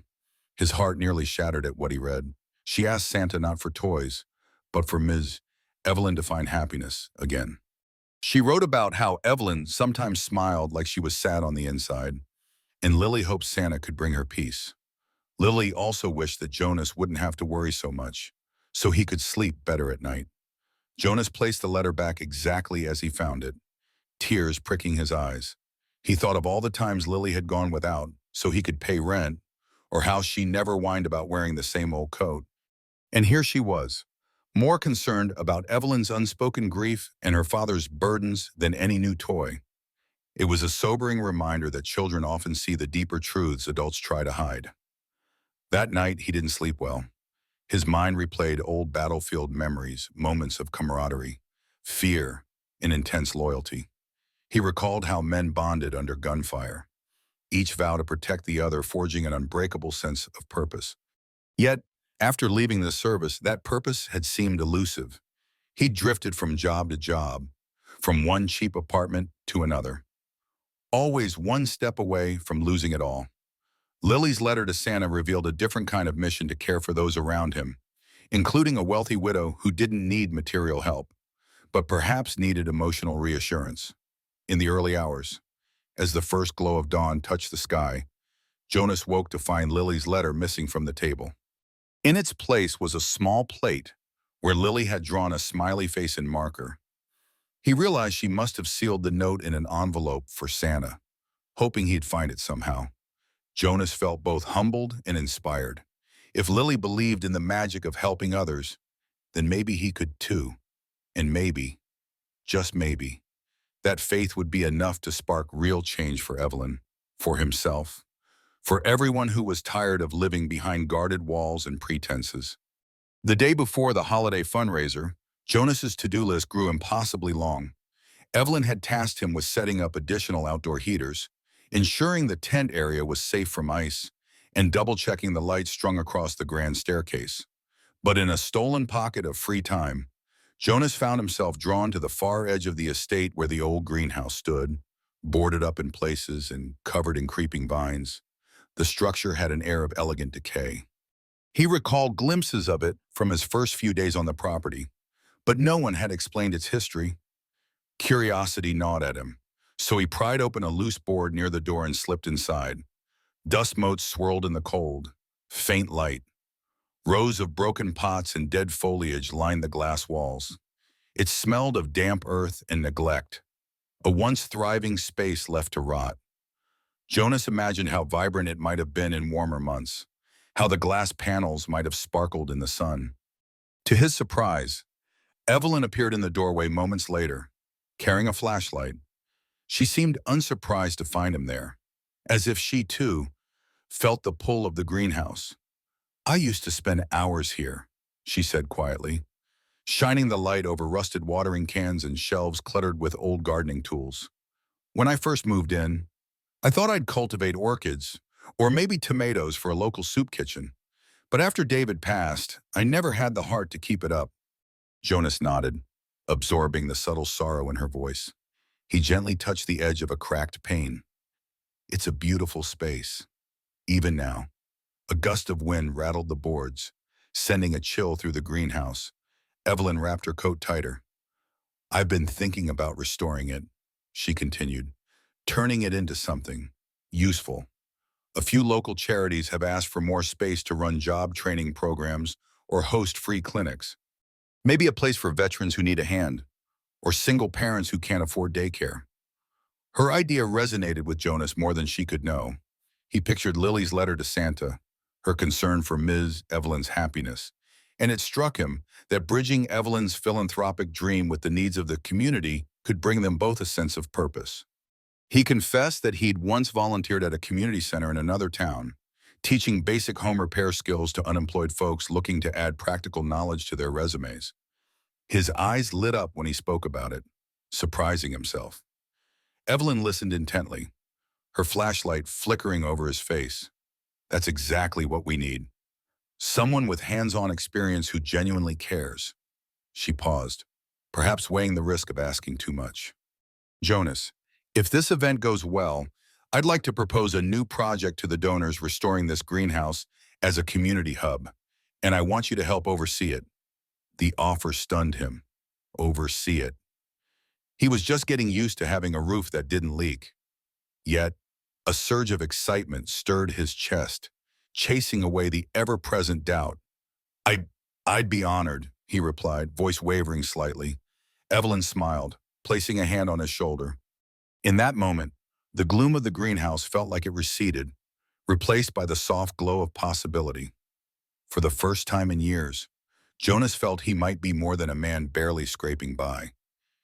His heart nearly shattered at what he read. She asked Santa not for toys, but for Ms. Evelyn to find happiness again. She wrote about how Evelyn sometimes smiled like she was sad on the inside, and Lily hoped Santa could bring her peace. Lily also wished that Jonas wouldn't have to worry so much, so he could sleep better at night. Jonas placed the letter back exactly as he found it, tears pricking his eyes. He thought of all the times Lily had gone without so he could pay rent, or how she never whined about wearing the same old coat. And here she was, more concerned about Evelyn's unspoken grief and her father's burdens than any new toy. It was a sobering reminder that children often see the deeper truths adults try to hide. That night, he didn't sleep well. His mind replayed old battlefield memories, moments of camaraderie, fear, and intense loyalty. He recalled how men bonded under gunfire, each vow to protect the other, forging an unbreakable sense of purpose. Yet, after leaving the service, that purpose had seemed elusive. He drifted from job to job, from one cheap apartment to another, always one step away from losing it all. Lily's letter to Santa revealed a different kind of mission: to care for those around him, including a wealthy widow who didn't need material help, but perhaps needed emotional reassurance. In the early hours, as the first glow of dawn touched the sky, Jonas woke to find Lily's letter missing from the table. In its place was a small plate where Lily had drawn a smiley face in marker. He realized she must have sealed the note in an envelope for Santa, hoping he'd find it somehow. Jonas felt both humbled and inspired. If Lily believed in the magic of helping others, then maybe he could too. And maybe, just maybe, that faith would be enough to spark real change for Evelyn, for himself, for everyone who was tired of living behind guarded walls and pretenses. The day before the holiday fundraiser, Jonas's to-do list grew impossibly long. Evelyn had tasked him with setting up additional outdoor heaters, ensuring the tent area was safe from ice, and double-checking the lights strung across the grand staircase. But in a stolen pocket of free time, Jonas found himself drawn to the far edge of the estate where the old greenhouse stood, boarded up in places and covered in creeping vines. The structure had an air of elegant decay. He recalled glimpses of it from his first few days on the property, but no one had explained its history. Curiosity gnawed at him, so he pried open a loose board near the door and slipped inside. Dust motes swirled in the cold, faint light. Rows of broken pots and dead foliage lined the glass walls. It smelled of damp earth and neglect, a once thriving space left to rot. Jonas imagined how vibrant it might have been in warmer months, how the glass panels might have sparkled in the sun. To his surprise, Evelyn appeared in the doorway moments later, carrying a flashlight. She seemed unsurprised to find him there, as if she, too, felt the pull of the greenhouse. "I used to spend hours here," she said quietly, shining the light over rusted watering cans and shelves cluttered with old gardening tools. "When I first moved in, I thought I'd cultivate orchids, or maybe tomatoes for a local soup kitchen. But after David passed, I never had the heart to keep it up." Jonas nodded, absorbing the subtle sorrow in her voice. He gently touched the edge of a cracked pane. "It's a beautiful space, even now." A gust of wind rattled the boards, sending a chill through the greenhouse. Evelyn wrapped her coat tighter. "I've been thinking about restoring it," she continued, "turning it into something useful. A few local charities have asked for more space to run job training programs or host free clinics. Maybe a place for veterans who need a hand, or single parents who can't afford daycare. Her idea resonated with Jonas more than she could know. He pictured Lily's letter to Santa, her concern for Ms. Evelyn's happiness, and it struck him that bridging Evelyn's philanthropic dream with the needs of the community could bring them both a sense of purpose. He confessed that he'd once volunteered at a community center in another town, teaching basic home repair skills to unemployed folks looking to add practical knowledge to their resumes. His eyes lit up when he spoke about it, surprising himself. Evelyn listened intently, her flashlight flickering over his face. That's exactly what we need. Someone with hands-on experience who genuinely cares. She paused, perhaps weighing the risk of asking too much. Jonas, if this event goes well, I'd like to propose a new project to the donors restoring this greenhouse as a community hub, and I want you to help oversee it. The offer stunned him. Oversee it. He was just getting used to having a roof that didn't leak. Yet, a surge of excitement stirred his chest, chasing away the ever-present doubt. I, I'd be honored, he replied, voice wavering slightly. Evelyn smiled, placing a hand on his shoulder. In that moment, the gloom of the greenhouse felt like it receded, replaced by the soft glow of possibility. For the first time in years, Jonas felt he might be more than a man barely scraping by.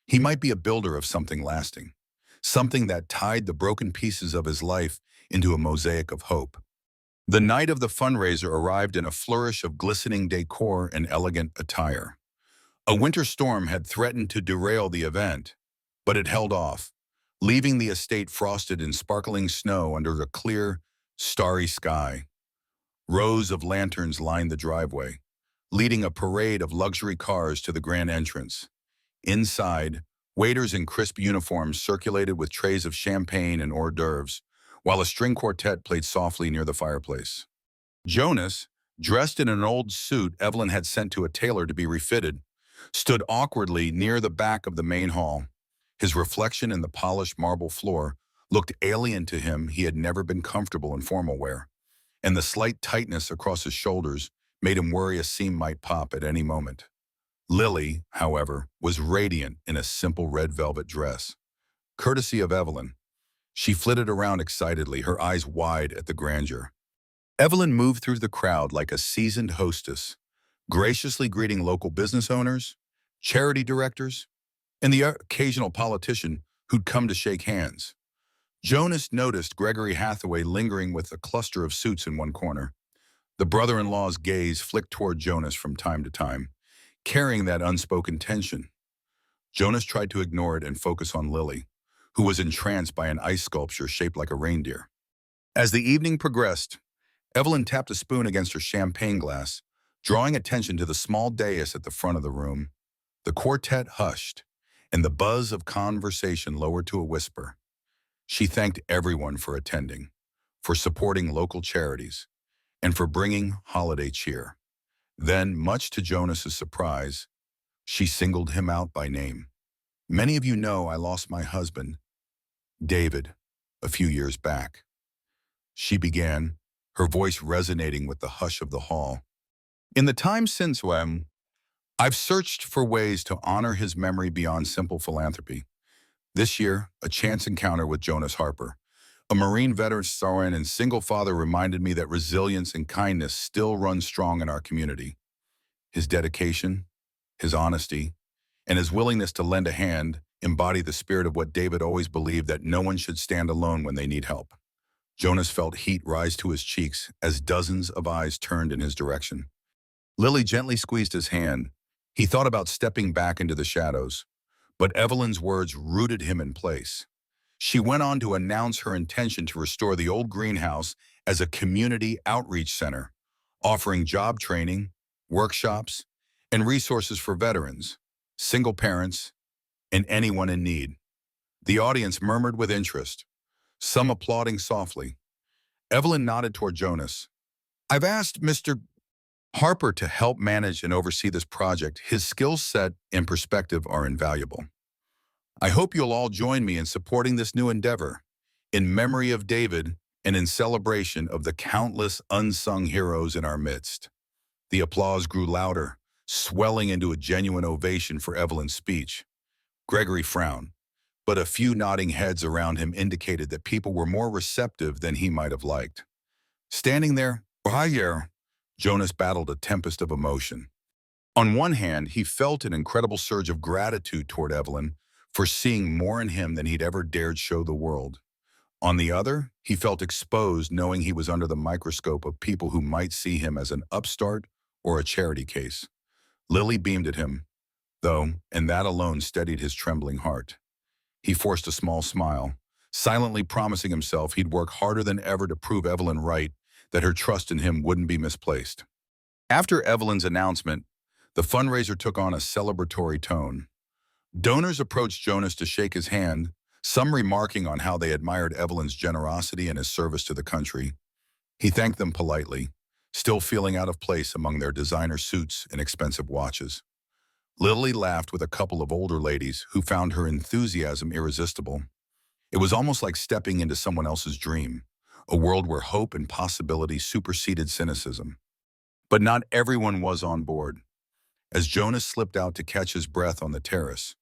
He might be a builder of something lasting, something that tied the broken pieces of his life into a mosaic of hope. The night of the fundraiser arrived in a flourish of glistening decor and elegant attire. A winter storm had threatened to derail the event, but it held off, leaving the estate frosted in sparkling snow under a clear, starry sky. Rows of lanterns lined the driveway, leading a parade of luxury cars to the grand entrance. Inside, waiters in crisp uniforms circulated with trays of champagne and hors d'oeuvres, while a string quartet played softly near the fireplace. Jonas, dressed in an old suit Evelyn had sent to a tailor to be refitted, stood awkwardly near the back of the main hall. His reflection in the polished marble floor looked alien to him. He had never been comfortable in formal wear, and the slight tightness across his shoulders made him worry a seam might pop at any moment. Lily, however, was radiant in a simple red velvet dress. Courtesy of Evelyn, she flitted around excitedly, her eyes wide at the grandeur. Evelyn moved through the crowd like a seasoned hostess, graciously greeting local business owners, charity directors, and the occasional politician who'd come to shake hands. Jonas noticed Gregory Hathaway lingering with a cluster of suits in one corner. The brother-in-law's gaze flicked toward Jonas from time to time, carrying that unspoken tension. Jonas tried to ignore it and focus on Lily, who was entranced by an ice sculpture shaped like a reindeer. As the evening progressed, Evelyn tapped a spoon against her champagne glass, drawing attention to the small dais at the front of the room. The quartet hushed, and the buzz of conversation lowered to a whisper. She thanked everyone for attending, for supporting local charities, and for bringing holiday cheer. Then, much to Jonas's surprise, she singled him out by name. Many of you know I lost my husband, David, a few years back. She began, her voice resonating with the hush of the hall. In the time since when, I've searched for ways to honor his memory beyond simple philanthropy. This year, a chance encounter with Jonas Harper, a Marine veteran and single father, reminded me that resilience and kindness still run strong in our community. His dedication, his honesty, and his willingness to lend a hand embody the spirit of what David always believed, that no one should stand alone when they need help. Jonas felt heat rise to his cheeks as dozens of eyes turned in his direction. Lily gently squeezed his hand. He thought about stepping back into the shadows, but Evelyn's words rooted him in place. She went on to announce her intention to restore the old greenhouse as a community outreach center, offering job training, workshops, and resources for veterans, single parents, and anyone in need. The audience murmured with interest, some applauding softly. Evelyn nodded toward Jonas. I've asked Mr. Harper to help manage and oversee this project. His skill set and perspective are invaluable. I hope you'll all join me in supporting this new endeavor, in memory of David and in celebration of the countless unsung heroes in our midst. The applause grew louder, swelling into a genuine ovation for Evelyn's speech. Gregory frowned, but a few nodding heads around him indicated that people were more receptive than he might have liked. Standing there, Jonas battled a tempest of emotion. On one hand, he felt an incredible surge of gratitude toward Evelyn for seeing more in him than he'd ever dared show the world. On the other, he felt exposed knowing he was under the microscope of people who might see him as an upstart or a charity case. Lily beamed at him, though, and that alone steadied his trembling heart. He forced a small smile, silently promising himself he'd work harder than ever to prove Evelyn right, that her trust in him wouldn't be misplaced. After Evelyn's announcement, the fundraiser took on a celebratory tone. Donors approached Jonas to shake his hand, some remarking on how they admired Evelyn's generosity and his service to the country. He thanked them politely, still feeling out of place among their designer suits and expensive watches. Lily laughed with a couple of older ladies who found her enthusiasm irresistible. It was almost like stepping into someone else's dream, a world where hope and possibility superseded cynicism. But not everyone was on board. As Jonas slipped out to catch his breath on the terrace,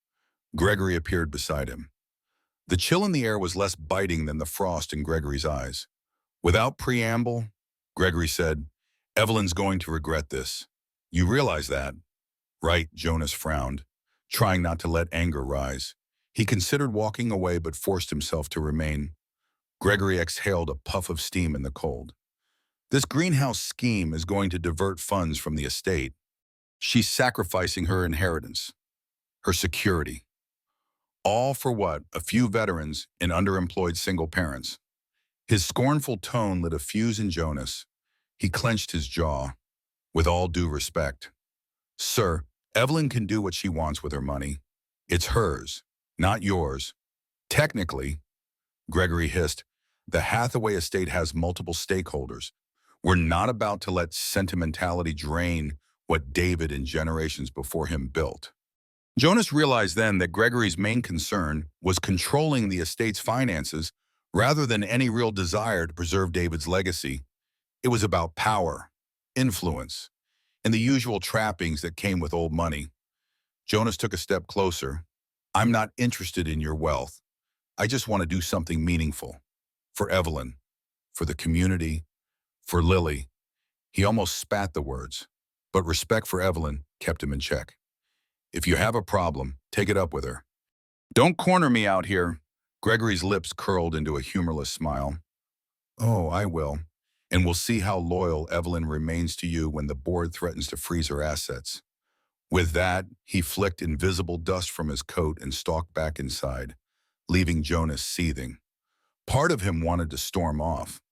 Gregory appeared beside him. The chill in the air was less biting than the frost in Gregory's eyes. Without preamble, Gregory said, "Evelyn's going to regret this. You realize that?" "Right," Jonas frowned, trying not to let anger rise. He considered walking away but forced himself to remain. Gregory exhaled a puff of steam in the cold. "This greenhouse scheme is going to divert funds from the estate. She's sacrificing her inheritance, her security. All for what? A few veterans and underemployed single parents." His scornful tone lit a fuse in Jonas. He clenched his jaw. "With all due respect, sir, Evelyn can do what she wants with her money. It's hers, not yours. Technically," Gregory hissed, "the Hathaway estate has multiple stakeholders. We're not about to let sentimentality drain what David and generations before him built." Jonas realized then that Gregory's main concern was controlling the estate's finances rather than any real desire to preserve David's legacy. It was about power, influence, and the usual trappings that came with old money. Jonas took a step closer. "I'm not interested in your wealth. I just want to do something meaningful. For Evelyn, for the community, for Lily." He almost spat the words, but respect for Evelyn kept him in check. "If you have a problem, take it up with her. Don't corner me out here." Gregory's lips curled into a humorless smile. "Oh, I will. And we'll see how loyal Evelyn remains to you when the board threatens to freeze her assets." With that, he flicked invisible dust from his coat and stalked back inside, leaving Jonas seething. Part of him wanted to storm off,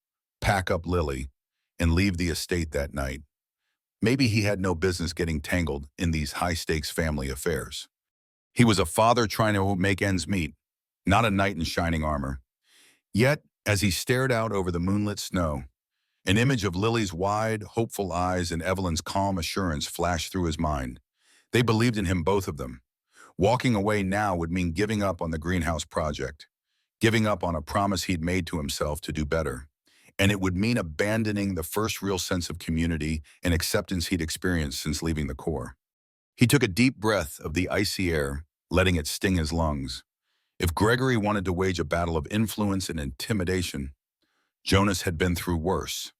pack up Lily, and leave the estate that night. Maybe he had no business getting tangled in these high-stakes family affairs. He was a father trying to make ends meet, not a knight in shining armor. Yet, as he stared out over the moonlit snow, an image of Lily's wide, hopeful eyes and Evelyn's calm assurance flashed through his mind. They believed in him, both of them. Walking away now would mean giving up on the greenhouse project, giving up on a promise he'd made to himself to do better. And it would mean abandoning the first real sense of community and acceptance he'd experienced since leaving the Corps. He took a deep breath of the icy air, letting it sting his lungs. If Gregory wanted to wage a battle of influence and intimidation, Jonas had been through worse.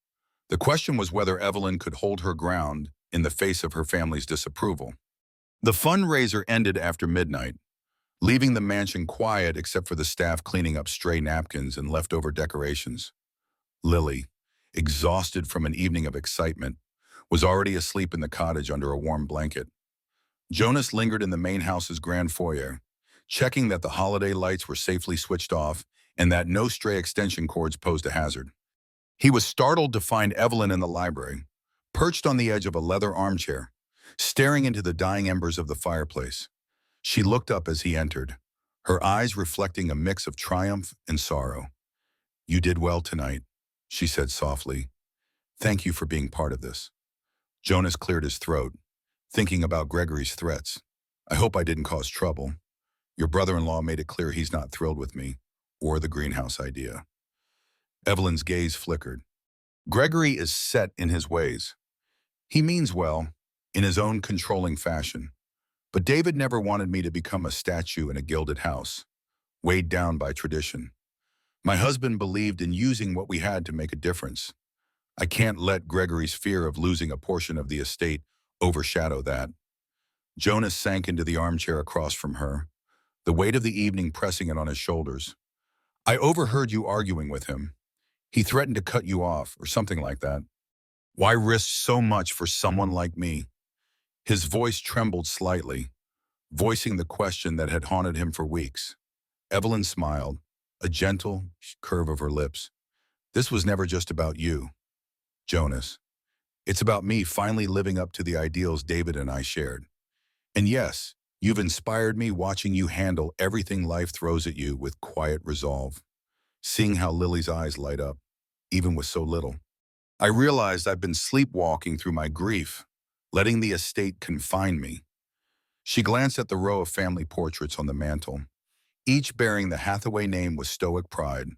The question was whether Evelyn could hold her ground in the face of her family's disapproval. The fundraiser ended after midnight, leaving the mansion quiet except for the staff cleaning up stray napkins and leftover decorations. Lily, exhausted from an evening of excitement, was already asleep in the cottage under a warm blanket. Jonas lingered in the main house's grand foyer, checking that the holiday lights were safely switched off and that no stray extension cords posed a hazard. He was startled to find Evelyn in the library, perched on the edge of a leather armchair, staring into the dying embers of the fireplace. She looked up as he entered, her eyes reflecting a mix of triumph and sorrow. "You did well tonight," she said softly. "Thank you for being part of this." Jonas cleared his throat, thinking about Gregory's threats. "I hope I didn't cause trouble. Your brother-in-law made it clear he's not thrilled with me, or the greenhouse idea." Evelyn's gaze flickered. "Gregory is set in his ways. He means well, in his own controlling fashion. But David never wanted me to become a statue in a gilded house, weighed down by tradition. My husband believed in using what we had to make a difference. I can't let Gregory's fear of losing a portion of the estate overshadow that. Jonas sank into the armchair across from her, the weight of the evening pressing it on his shoulders. I overheard you arguing with him. He threatened to cut you off, or something like that. Why risk so much for someone like me? His voice trembled slightly, voicing the question that had haunted him for weeks. Evelyn smiled, a gentle curve of her lips. This was never just about you, Jonas. It's about me finally living up to the ideals David and I shared. And yes, you've inspired me watching you handle everything life throws at you with quiet resolve. Seeing how Lily's eyes light up, even with so little. I realized I've been sleepwalking through my grief, letting the estate confine me. She glanced at the row of family portraits on the mantel, each bearing the Hathaway name with stoic pride.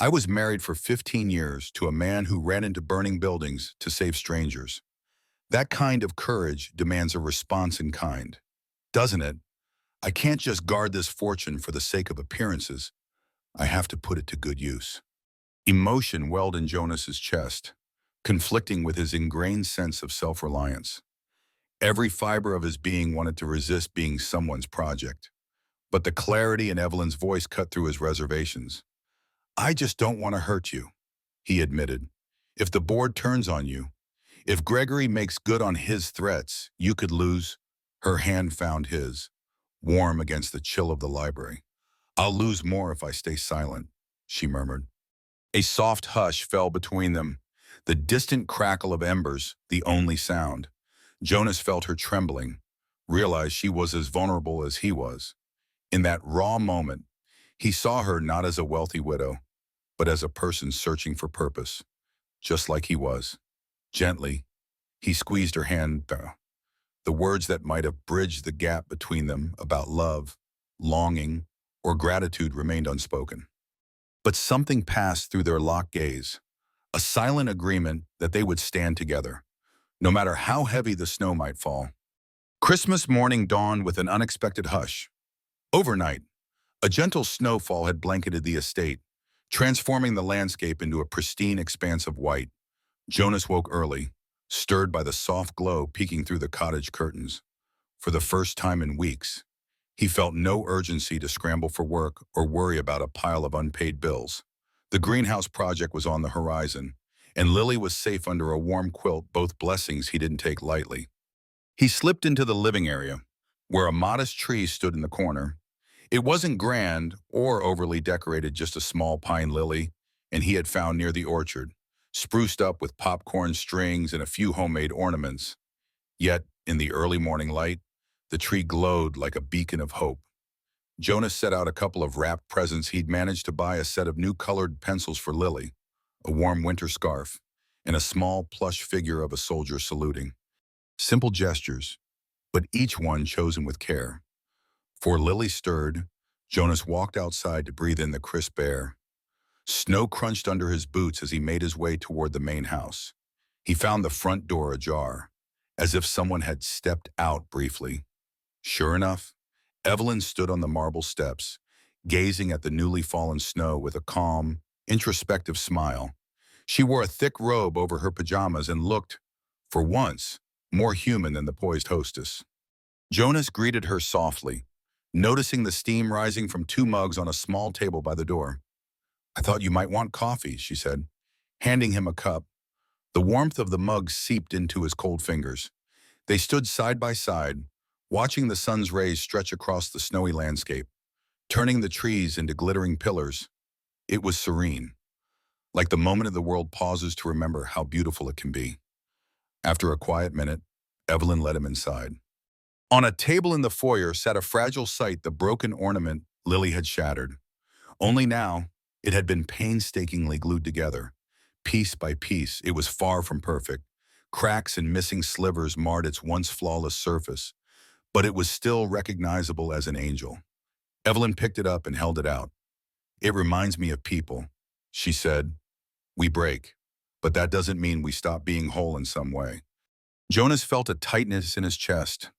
I was married for 15 years to a man who ran into burning buildings to save strangers. That kind of courage demands a response in kind, doesn't it? I can't just guard this fortune for the sake of appearances. I have to put it to good use. Emotion welled in Jonas's chest, conflicting with his ingrained sense of self-reliance. Every fiber of his being wanted to resist being someone's project. But the clarity in Evelyn's voice cut through his reservations. I just don't want to hurt you, he admitted. If the board turns on you, if Gregory makes good on his threats, you could lose. Her hand found his, warm against the chill of the library. I'll lose more if I stay silent, she murmured. A soft hush fell between them, the distant crackle of embers, the only sound. Jonas felt her trembling, realized she was as vulnerable as he was. In that raw moment, he saw her not as a wealthy widow, but as a person searching for purpose, just like he was. Gently, he squeezed her hand. The words that might have bridged the gap between them about love, longing, or gratitude remained unspoken. But something passed through their locked gaze, a silent agreement that they would stand together, no matter how heavy the snow might fall. Christmas morning dawned with an unexpected hush. Overnight, a gentle snowfall had blanketed the estate, transforming the landscape into a pristine expanse of white. Jonas woke early, stirred by the soft glow peeking through the cottage curtains. For the first time in weeks, he felt no urgency to scramble for work or worry about a pile of unpaid bills. The greenhouse project was on the horizon, and Lily was safe under a warm quilt, both blessings he didn't take lightly. He slipped into the living area, where a modest tree stood in the corner. It wasn't grand or overly decorated, just a small pine lily, and he had found near the orchard, spruced up with popcorn strings and a few homemade ornaments. Yet, in the early morning light, the tree glowed like a beacon of hope. Jonas set out a couple of wrapped presents. He'd managed to buy a set of new colored pencils for Lily, a warm winter scarf, and a small plush figure of a soldier saluting. Simple gestures, but each one chosen with care. For Lily stirred, Jonas walked outside to breathe in the crisp air. Snow crunched under his boots as he made his way toward the main house. He found the front door ajar, as if someone had stepped out briefly. Sure enough, Evelyn stood on the marble steps, gazing at the newly fallen snow with a calm, introspective smile. She wore a thick robe over her pajamas and looked, for once, more human than the poised hostess. Jonas greeted her softly, noticing the steam rising from two mugs on a small table by the door. I thought you might want coffee, she said, handing him a cup. The warmth of the mug seeped into his cold fingers. They stood side by side, watching the sun's rays stretch across the snowy landscape, turning the trees into glittering pillars. It was serene, like the moment of the world pauses to remember how beautiful it can be. After a quiet minute, Evelyn led him inside. On a table in the foyer sat a fragile sight, the broken ornament Lily had shattered. Only now, it had been painstakingly glued together. Piece by piece, it was far from perfect. Cracks and missing slivers marred its once flawless surface, but it was still recognizable as an angel. Evelyn picked it up and held it out. It reminds me of people, she said. We break, but that doesn't mean we stop being whole in some way. Jonas felt a tightness in his chest,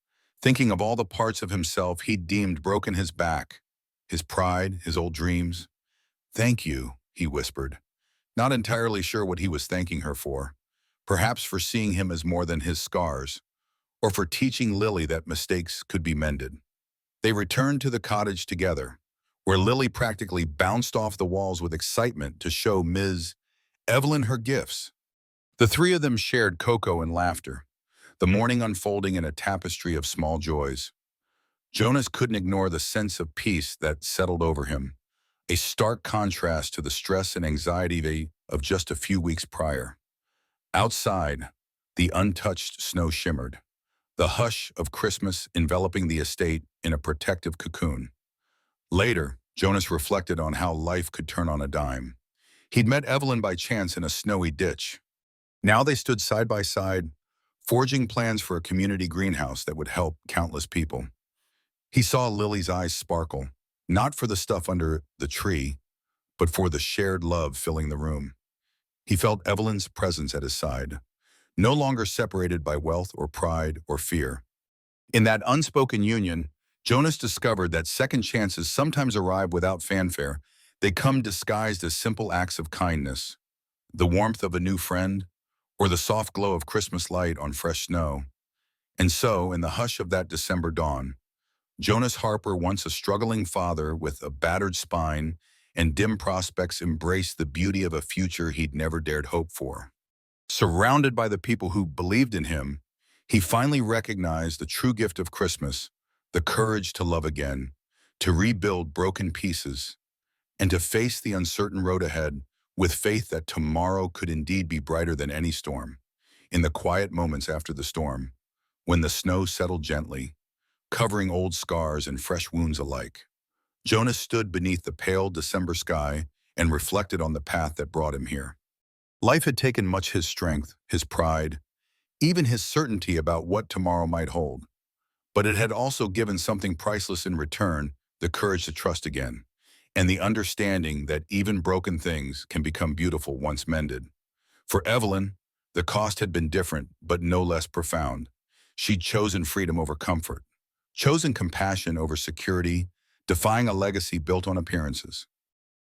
thinking of all the parts of himself he'd deemed broken: his back, his pride, his old dreams. "Thank you," he whispered, not entirely sure what he was thanking her for. Perhaps for seeing him as more than his scars, or for teaching Lily that mistakes could be mended. They returned to the cottage together, where Lily practically bounced off the walls with excitement to show Ms. Evelyn her gifts. The three of them shared cocoa and laughter, the morning unfolding in a tapestry of small joys. Jonas couldn't ignore the sense of peace that settled over him, a stark contrast to the stress and anxiety of just a few weeks prior. Outside, the untouched snow shimmered, the hush of Christmas enveloping the estate in a protective cocoon. Later, Jonas reflected on how life could turn on a dime. He'd met Evelyn by chance in a snowy ditch. Now they stood side by side, forging plans for a community greenhouse that would help countless people. He saw Lily's eyes sparkle, not for the stuff under the tree, but for the shared love filling the room. He felt Evelyn's presence at his side, no longer separated by wealth or pride or fear. In that unspoken union, Jonas discovered that second chances sometimes arrive without fanfare. They come disguised as simple acts of kindness, the warmth of a new friend, or the soft glow of Christmas light on fresh snow. And so, in the hush of that December dawn, Jonas Harper, once a struggling father with a battered spine and dim prospects, embraced the beauty of a future he'd never dared hope for. Surrounded by the people who believed in him, he finally recognized the true gift of Christmas: the courage to love again, to rebuild broken pieces, and to face the uncertain road ahead with faith that tomorrow could indeed be brighter than any storm. In the quiet moments after the storm, when the snow settled gently, covering old scars and fresh wounds alike, Jonas stood beneath the pale December sky and reflected on the path that brought him here. Life had taken much: his strength, his pride, even his certainty about what tomorrow might hold. But it had also given something priceless in return: the courage to trust again, and the understanding that even broken things can become beautiful once mended. For Evelyn, the cost had been different, but no less profound. She'd chosen freedom over comfort, chosen compassion over security, defying a legacy built on appearances.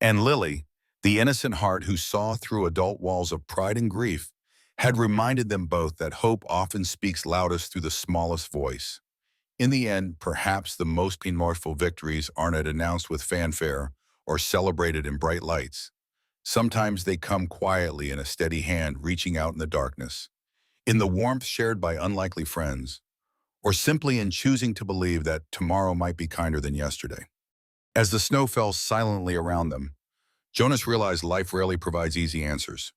And Lily, the innocent heart who saw through adult walls of pride and grief, had reminded them both that hope often speaks loudest through the smallest voice. In the end, perhaps the most meaningful victories aren't announced with fanfare or celebrated in bright lights. Sometimes they come quietly, in a steady hand reaching out in the darkness, in the warmth shared by unlikely friends, or simply in choosing to believe that tomorrow might be kinder than yesterday. As the snow fell silently around them, Jonas realized life rarely provides easy answers.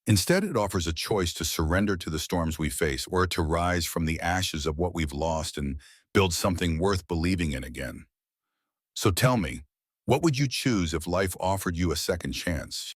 Instead, it offers a choice to surrender to the storms we face, or to rise from the ashes of what we've lost and build something worth believing in again. So tell me, what would you choose if life offered you a second chance?